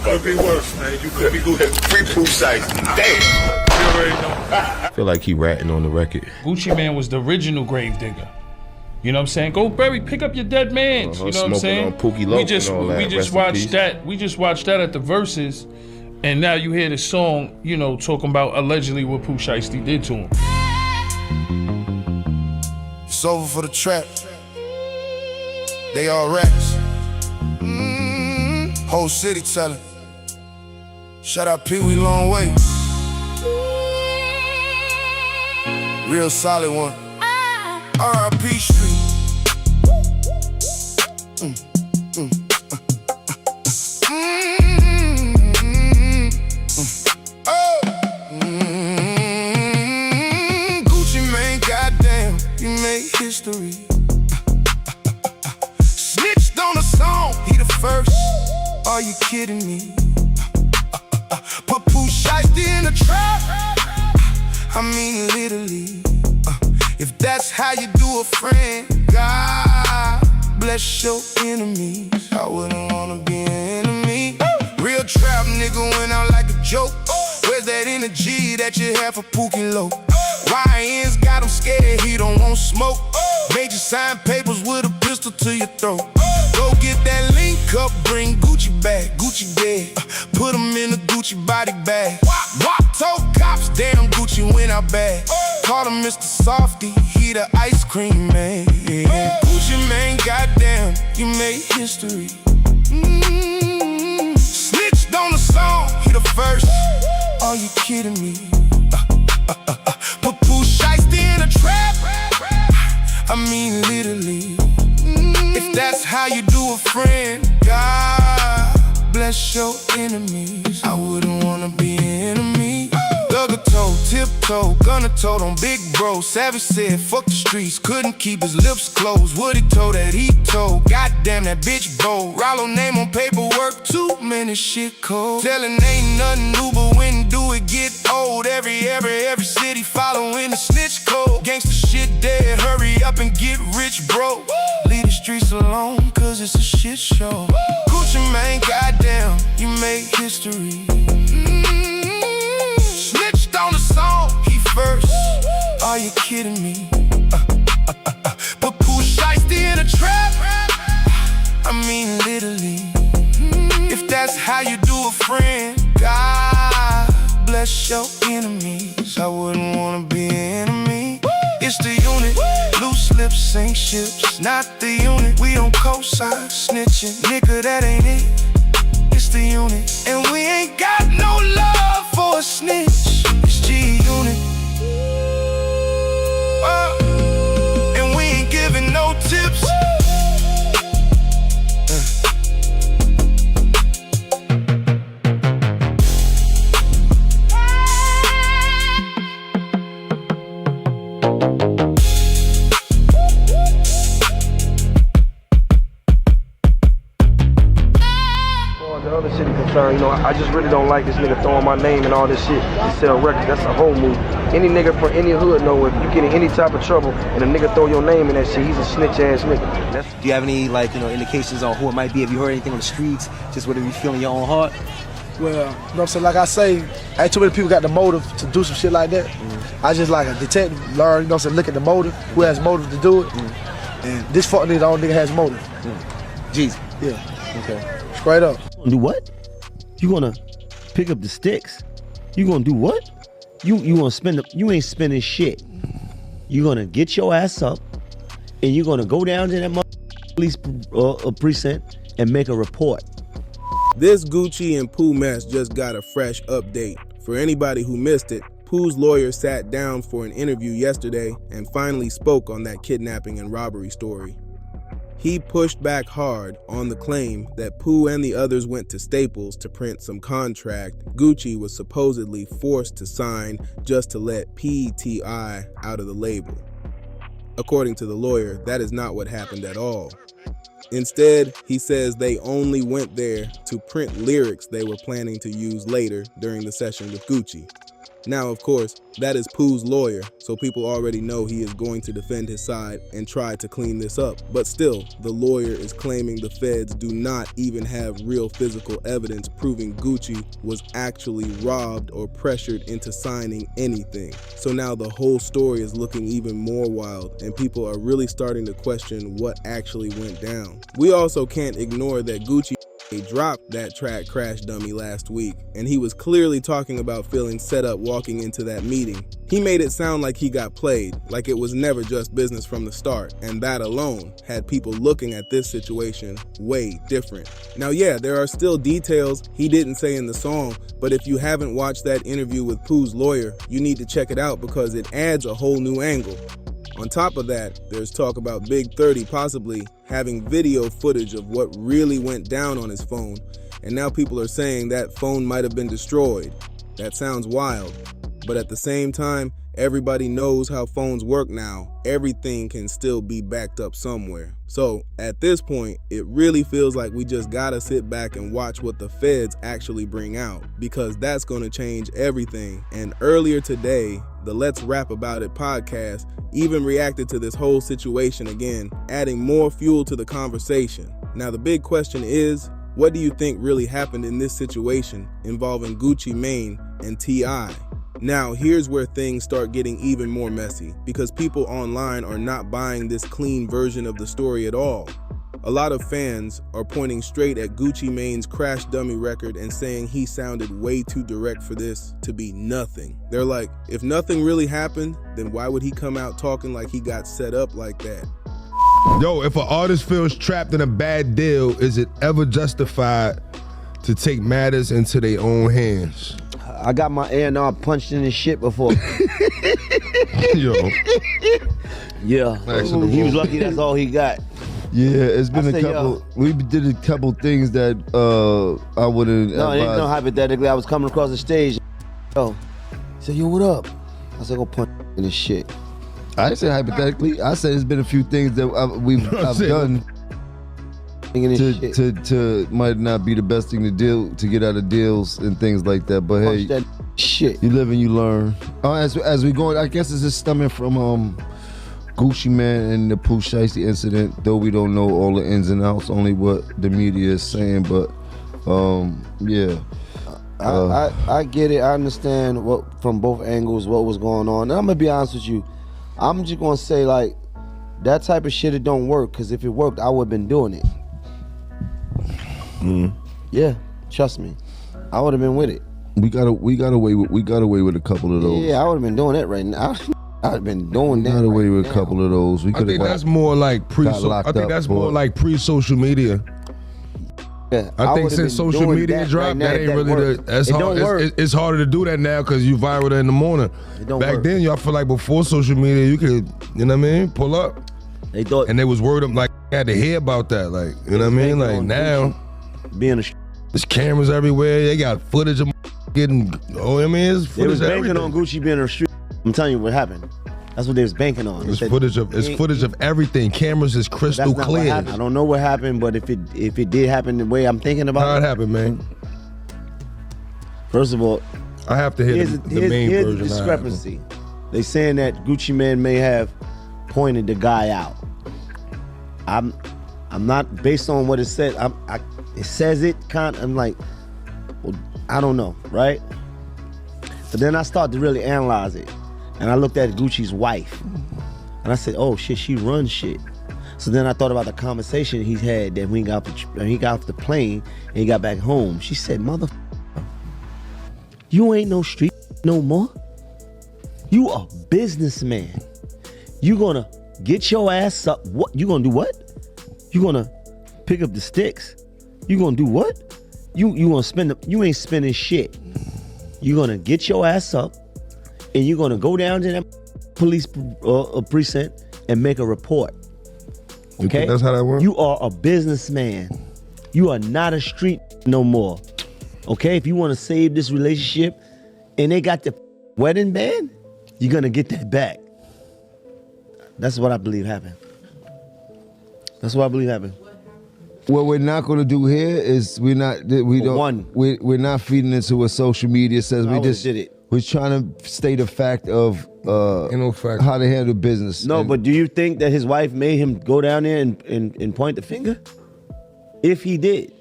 could be worse, man. You could be Gucci. Free Pooh Shiesty. Damn. You already know. I feel like he ratting on the record. Gucci Mane was the original grave digger. You know what I'm saying? Go, Berry, pick up your dead mans. You know what I'm saying? On Pookie Loc and all that. We just watched that. We just watched that at the Verses, and now you hear the song, you know, talking about allegedly what Pooh Shiesty did to him. It's over for the trap. They all rats. Whole city telling. Shout out Pee Wee Long Way. Real solid one. R.I.P. Street. Gucci Mane, goddamn, you made history. Snitched on a song, he the first. Are you kidding me? Put Pooh Shiesty in the trap. I mean literally. If that's how you do a friend, God bless your enemies. I wouldn't wanna be an enemy. Real trap nigga went out like a joke. Where's that energy that you have for Pookie Loc? YN's got him scared, he don't want smoke. Made you sign papers with a pistol to your throat. Go get that link up, bring Gucci back, Gucci dead. Put him in a Gucci body bag. Wop told cops, damn Gucci went out bad. Called him Mr. Softy, he the ice cream man. Gucci Mane, goddamn, you made history. Snitched on the song, he the first. Are you kidding me? Put Pooh Shiesty in a trap. I mean literally. If that's how you do a friend, God bless your enemies. I wouldn't wanna be an enemy. Thugger told, tiptoe, gunner told on big bro. Savage said, fuck the streets, couldn't keep his lips closed. Woody told that he told, goddamn that bitch bold. Rollo name on paperwork, too many shit cold. Telling ain't nothing new, but when do it get old? Every city following the snitch code. Gangsta shit dead, hurry up and get rich, bro. Leave the streets alone, cause it's a shit show. Gucci Mane, goddamn, you made history. Snitched on the song, he first. Are you kidding me? Put Pooh Shiesty in a trap. I mean literally. If that's how you do a friend, God bless your enemies. I wouldn't wanna be an enemy. It's the unit, loose lips sink ships. Not the unit, we on cosign snitching. Nigga, that ain't it. It's the unit, and we ain't got no love for a snitch. It's G-Unit. And we ain't giving no tips. The other shit is concerned, you know, I just really don't like this nigga throwing my name and all this shit to sell records. That's a whole move. Any nigga from any hood know if you get in any type of trouble and a nigga throw your name in that shit, he's a snitch ass nigga. Do you have any, like, you know, indications on who it might be? Have you heard anything on the streets? Just whatever you feel in your own heart? Well, you know what I'm saying? Like I say, ain't too many people got the motive to do some shit like that. I just like a detective, learn, you know what I'm saying, look at the motive, who has motive to do it. And this fuck nigga, the only nigga has motive. Jeez. Yeah. Okay. Straight up. Do what? You gonna pick up the sticks? You gonna do what? You gonna spend you ain't spending shit. You gonna get your ass up and you gonna go down to that police precinct and make a report. This Gucci and Pooh mess just got a fresh update. For anybody who missed it, Pooh's lawyer sat down for an interview yesterday and finally spoke on that kidnapping and robbery story. He pushed back hard on the claim that Pooh and the others went to Staples to print some contract Gucci was supposedly forced to sign just to let PTI out of the label. According to the lawyer, that is not what happened at all. Instead, he says they only went there to print lyrics they were planning to use later during the session with Gucci. Now, of course, that is Pooh's lawyer, so people already know he is going to defend his side and try to clean this up. But still, the lawyer is claiming the feds do not even have real physical evidence proving Gucci was actually robbed or pressured into signing anything. So now the whole story is looking even more wild, and people are really starting to question what actually went down. We also can't ignore that Gucci dropped that track Crash Dummy last week, and he was clearly talking about feeling set up walking into that meeting. He made it sound like he got played, like it was never just business from the start, and that alone had people looking at this situation way different. Now yeah, there are still details he didn't say in the song, but if you haven't watched that interview with Pooh's lawyer, you need to check it out because it adds a whole new angle. On top of that, there's talk about Big 30 possibly having video footage of what really went down on his phone, and now people are saying that phone might have been destroyed. That sounds wild, but at the same time, everybody knows how phones work now. Everything can still be backed up somewhere. So at this point, it really feels like we just gotta sit back and watch what the feds actually bring out, because that's gonna change everything. And earlier today, the Let's Rap About It podcast even reacted to this whole situation again, adding more fuel to the conversation. Now the big question is, what do you think really happened in this situation involving Gucci Mane and T.I.? Now, here's where things start getting even more messy, because people online are not buying this clean version of the story at all. A lot of fans are pointing straight at Gucci Mane's Crash Dummy record and saying he sounded way too direct for this to be nothing. They're like, if nothing really happened, then why would he come out talking like he got set up like that? Yo, if an artist feels trapped in a bad deal, is it ever justified to take matters into their own hands? I got my A&R punched in his shit before. Yo. Yeah, he was lucky that's all he got. Yeah, it's been a couple. We did a couple things that I wouldn't. No, it ain't no hypothetically. I was coming across the stage. Yo, he said, yo, what up? I said, go punch in his shit. I didn't say hypothetically. I said there's been a few things that I've done to might not be the best thing to get out of deals and things like that. But hey, that shit. You live and you learn. As we go, I guess it's just stemming from Gucci Mane and the Pooh Shiesty incident. Though we don't know all the ins and outs, only what the media is saying. But yeah. I get it. I understand what from both angles what was going on. And I'm gonna be honest with you. I'm just gonna say like that type of shit it don't work, because if it worked, I would have been doing it. Yeah, trust me, I would have been with it. We got away with a couple of those. Yeah, I would have been doing it right now. I'd have been doing that. Got away with a couple of those. I think that's more like pre-social media. Yeah, I think since social media dropped, that ain't really it's harder to do that now because you viral in the morning. Back then, y'all feel like before social media, you could, you know what I mean, pull up. They thought, and they was word up like had to hear about that, like, you know what I mean, like now. Being there's cameras everywhere. They got footage of getting. Oh, I mean, it's footage. They was banking of on Gucci being on the street. I'm telling you what happened. That's what they was banking on. It's footage of everything. Cameras is crystal clear. I don't know what happened, but if it did happen the way I'm thinking about how it happened, man. First of all, I have to hear the main here's version. The discrepancy. They saying that Gucci Mane may have pointed the guy out. I'm not, based on what it said. It says it I'm like, well, I don't know, right? But then I started to really analyze it, and I looked at Gucci's wife, and I said, oh shit, she runs shit. So then I thought about the conversation he had that when he got off the plane and he got back home. She said, mother, you ain't no street no more. You a businessman. You gonna get your ass up. What? You gonna do what? You gonna pick up the sticks. You gonna do what? You gonna spend you ain't spending shit. You gonna get your ass up and you're gonna go down to that police precinct and make a report. Okay? That's how that works? You are a businessman. You are not a street no more. Okay? If you wanna save this relationship and they got the wedding band, you're gonna get that back. That's what I believe happened. That's what I believe happened. What we're not going to do here is we're not feeding into what social media says. We're trying to state a fact of fact. how to handle business. No, but do you think that his wife made him go down there and point the finger? If he did.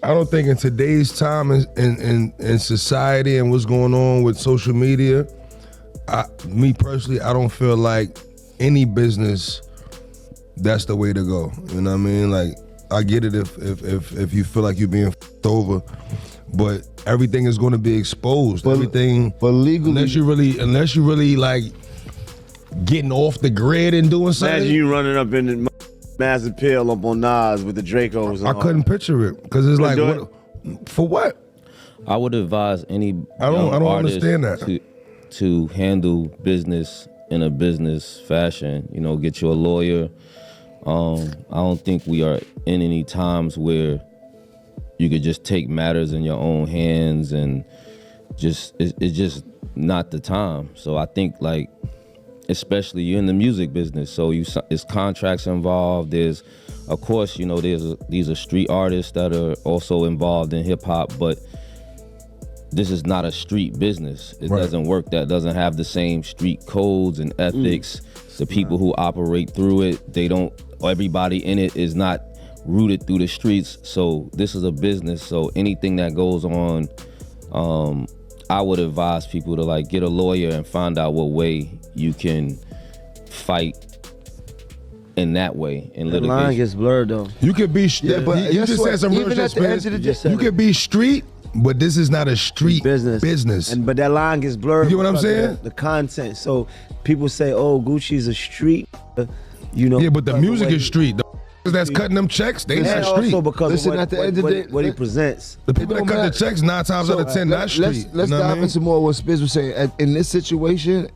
I don't think in today's time in society and what's going on with social media, me personally, I don't feel like any business that's the way to go. You know what I mean? Like, I get it if you feel like you're being f***ed over, but everything is going to be exposed. Everything, but legally, unless you really like getting off the grid and doing something. Imagine you running up in the Mass Appeal up on Nas with the Dracos. I couldn't picture it because it's like, for what? I would advise any I don't understand that to handle business in a business fashion. You know, get you a lawyer. I don't think we are in any times where you could just take matters in your own hands and it's just not the time. So I think, like, especially you're in the music business, so it's contracts involved. There's, of course, you know, these are street artists that are also involved in hip hop, but this is not a street business. It doesn't work. That doesn't have the same street codes and ethics. The people who operate through it, everybody in it is not rooted through the streets. So this is a business. So anything that goes on, I would advise people to like get a lawyer and find out what way you can fight in that way in litigation. The line gets blurred though. You could be, but you just said some real shit. You could be street, but this is not a street business. But that line gets blurred. You get what I'm saying? The content. So people say, "Oh, Gucci's a street." You know. Yeah, but the music is street. The that's cutting them checks, they not street. Also because Listen, of at the end of the day, what he presents. The people that cut the checks 9 times out of 10 not street. Let's dive into more what Spiz was saying. In this situation,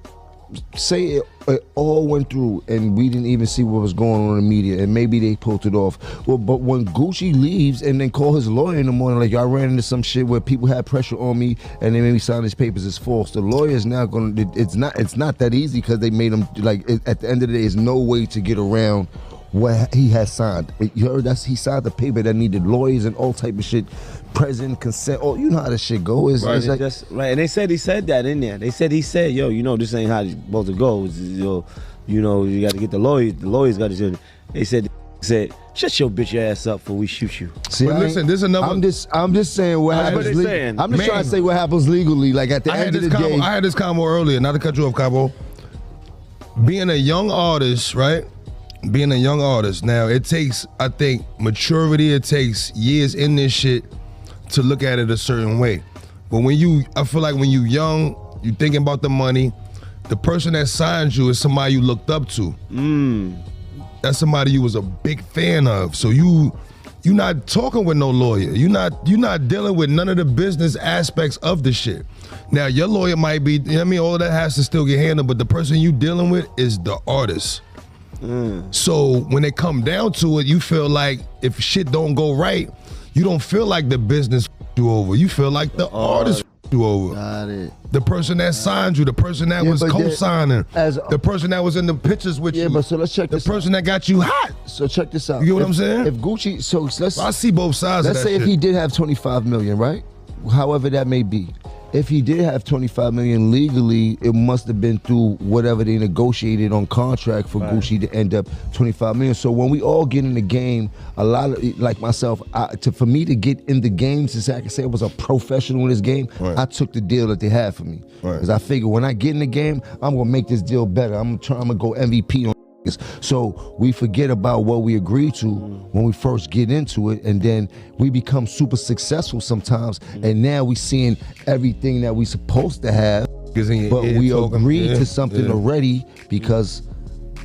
say it all went through and we didn't even see what was going on in the media, and maybe they pulled it off. Well, but when Gucci leaves and then call his lawyer in the morning, like, I ran into some shit where people had pressure on me and they made me sign these papers, it's false. The lawyer is now going to, it's not that easy because they made him, like, at the end of the day, there's no way to get around what he has signed. You heard that he signed the paper that needed lawyers and all type of shit, present, consent. Oh, you know how this shit goes. Right, it's like, and they said he said that in there. They said he said, "Yo, you know, this ain't how it's supposed to go. Yo, you know, you got to get the lawyers. The lawyers got to." They said, "Shut your bitch ass up before we shoot you." See, but listen, there's another. I'm just saying what happens. I'm just trying to say what happens legally. Like at the end of the day, I had this combo earlier. Not to cut you off, Cabo. Being a young artist, right? Being a young artist, now it takes, I think, maturity. It takes years in this shit to look at it a certain way. But I feel like when you young, you thinking about the money. The person that signed you is somebody you looked up to. That's somebody you was a big fan of. So you not talking with no lawyer. You not dealing with none of the business aspects of the shit. Now your lawyer might be, you know what I mean, all of that has to still get handled, but the person you dealing with is the artist. So when it come down to it, you feel like if shit don't go right, you don't feel like the business you over. You feel like the artist you over. Got it. The person that signed you, the person that was co-signing, the person that was in the pictures with you. Yeah, but so let's check this. The person that got you hot. So check this out. You get what I'm saying? If Gucci, so I see both sides of that Let's say if he did have 25 million, right? However that may be. If he did have 25 million legally, it must have been through whatever they negotiated on contract for Gucci to end up 25 million. So when we all get in the game, a lot of, like myself, for me to get in the game, since I can say I was a professional in this game, I took the deal that they had for me. Because I figured when I get in the game, I'm gonna make this deal better. I'm gonna go MVP on. So we forget about what we agreed to when we first get into it, and then we become super successful sometimes, and now we seeing everything that we supposed to have, but we agreed to something already because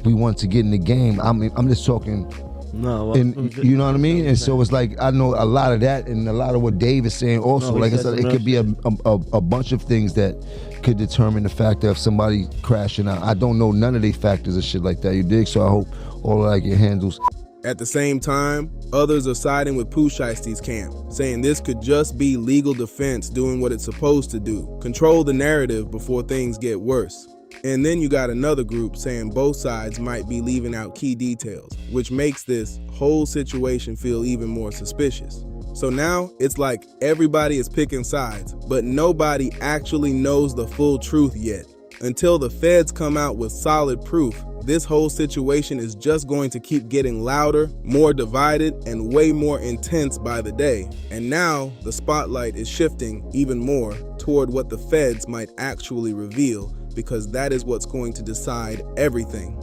we want to get in the game. I'm just talking. No, and you know what I mean? And so it's like, I know a lot of that and a lot of what Dave is saying also. Like I said, it could be a bunch of things that could determine the fact of somebody crashing out. I don't know none of these factors and shit like that, you dig? So I hope all of that get handles. At the same time, others are siding with Pooh Shiesty's camp, saying this could just be legal defense doing what it's supposed to do, control the narrative before things get worse. And then you got another group saying both sides might be leaving out key details, which makes this whole situation feel even more suspicious. So now it's like everybody is picking sides, but nobody actually knows the full truth yet. Until the feds come out with solid proof, this whole situation is just going to keep getting louder, more divided, and way more intense by the day. And now the spotlight is shifting even more toward what the feds might actually reveal, because that is what's going to decide everything.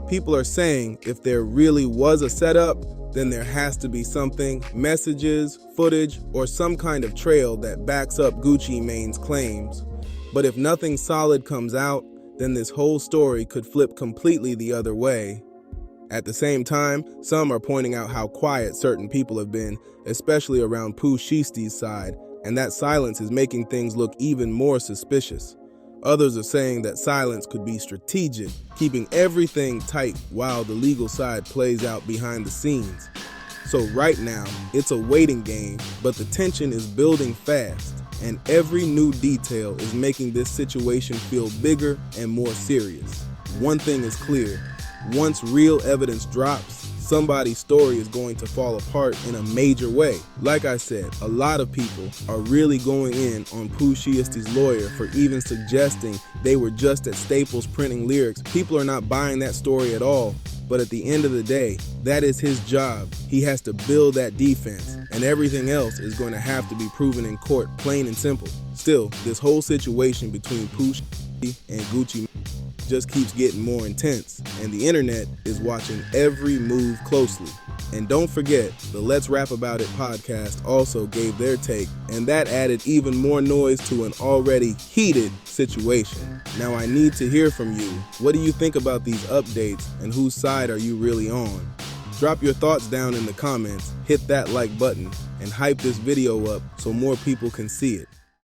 People are saying if there really was a setup, then there has to be something, messages, footage, or some kind of trail that backs up Gucci Mane's claims. But if nothing solid comes out, then this whole story could flip completely the other way. At the same time, some are pointing out how quiet certain people have been, especially around Pooh Shiesty's side, and that silence is making things look even more suspicious. Others are saying that silence could be strategic, keeping everything tight while the legal side plays out behind the scenes. So right now, it's a waiting game, but the tension is building fast, and every new detail is making this situation feel bigger and more serious. One thing is clear, once real evidence drops, somebody's story is going to fall apart in a major way. Like I said, a lot of people are really going in on Pooh Shiesty's lawyer for even suggesting they were just at Staples printing lyrics. People are not buying that story at all, but at the end of the day, that is his job. He has to build that defense, and everything else is going to have to be proven in court, plain and simple. Still, this whole situation between Pooh Shiesty and Gucci Mane just keeps getting more intense, and the internet is watching every move closely. And don't forget, the Let's Rap About It podcast also gave their take, and that added even more noise to an already heated situation. Now I need to hear from you. What do you think about these updates, and whose side are you really on? Drop your thoughts down in the comments, hit that like button, and hype this video up so more people can see it.